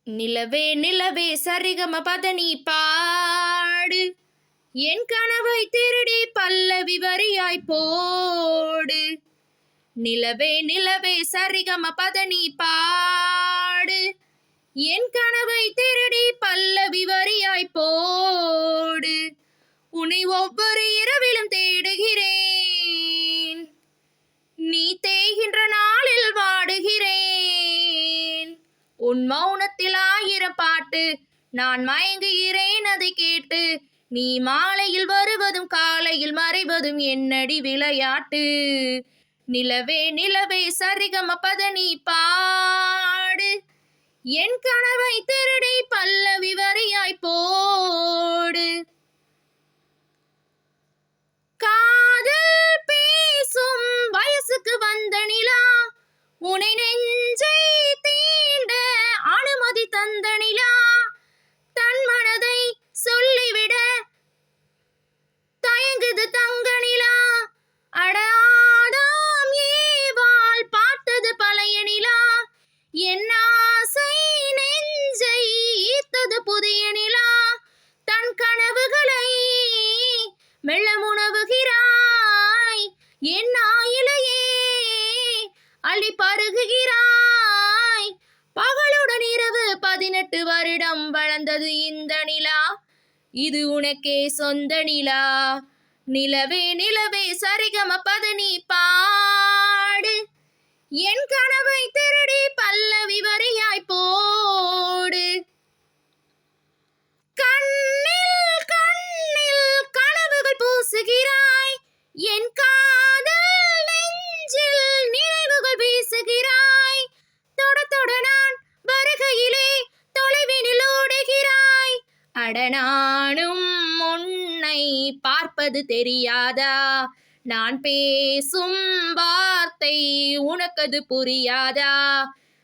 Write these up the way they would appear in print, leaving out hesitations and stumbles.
நிலவே நிலவே சரிகம பதனி பாடு, என் கனவை திருடி பல்லவி வரியாய் போடு. நிலவே நிலவே சரிகம பதனி பாடு, என் கனவை திருடி பல்லவி வரியாய் போடு. உன்னை ஒவ்வொரு இரவிலும் தேடுகிறேன், நீ தேய்கின்ற நாளில் வாடுகிறேன். உன் மௌனத்தில் 1000 பாட்டு, நான் மயங்குகிறேன் அதை கேட்டு. நீ மாலையில் வருவதும் காலையில் மறைவதும் என்னடி விளையாட்டு. நிலவே நிலவே சரிகம பதனி பாடு, என் கனவை திருடி பல்லவி வரியாய் போடு. காதல் பேசும் வயசுக்கு வந்த நிலா, உனை நெஞ்சை தீண்ட அனுமதி தந்த நிலா. தன் மனதை சொல்லிவிட தயங்குது தங்க நிலா. அடாதாம் ஏவாள் பார்த்தது பழைய நிலா, என் ஆசை நெஞ்சை ஈர்த்தது புதிய நிலா. தன் கனவுகளை மெல்ல உணவுகிறாய், என் ஆயிலையே அள்ளி பருகுகிறாய். பகலுடன் இரவு 18 வருடம் வளர்ந்தது இந்த நிலா, இது உனக்கே சொந்த நிலா. நிலவே நிலவே சரிகம பதனி பாடு, என் கனவை திருடி பல்லவி வரியாய் போடு. கண்ணில் கண்ணில் கனவுகள் பூசுகிறாய், என் காதல் நெஞ்சில் நினைவுகள் வீசுகிறாய். தொட தொட நான் வருகையிலே தொலைவினில் ஓடுகிறாய். அட நானும் உன்னை பார்ப்பது தெரியாதா, நான் பேசும் வார்த்தை உனக்கது புரியாதா.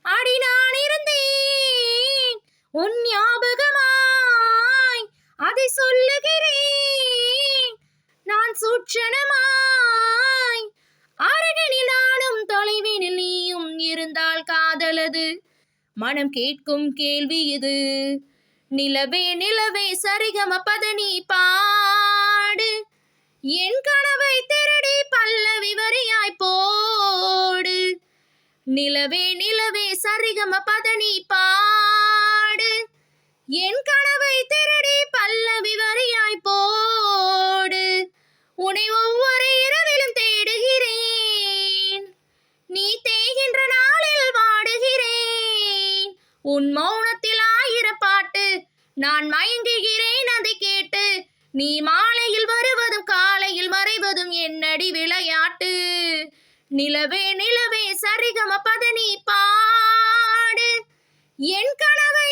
அடி நான் இருந்தேன் உன் ஞாபகமாய், அதை சொல்லுகிறேன் நான் சூட்சணமாய். அருகினில் நானும் தொலைவினில் நீயும் இருந்தால் காதலது, மனம் கேட்கும் கேள்வி இது. நிலவே நிலவே சரிகம பதனி பாடு, என் கனவை திருடி பல்லவி வரியாய் போடு. நிலவே நிலவே சரிகம பதனி பாடு, என் கனவை திருடி பல்லவி வரியாய் போடு. உன்னை ஒவ்வொரு இரவிலும் தேடுகிறேன், நீ தேய்கின்ற நாளில் வாடுகிறேன். உன் மௌனத்தில் 1000 பாட்டு, நான் மயங்குகிறேன் அதை கேட்டு. நீ மாலையில் வருவதும் காலையில் மறைவதும் என்னடி விளையாட்டு. நிலவே நிலவே சரிகம பதனி பாடு, என் கனவை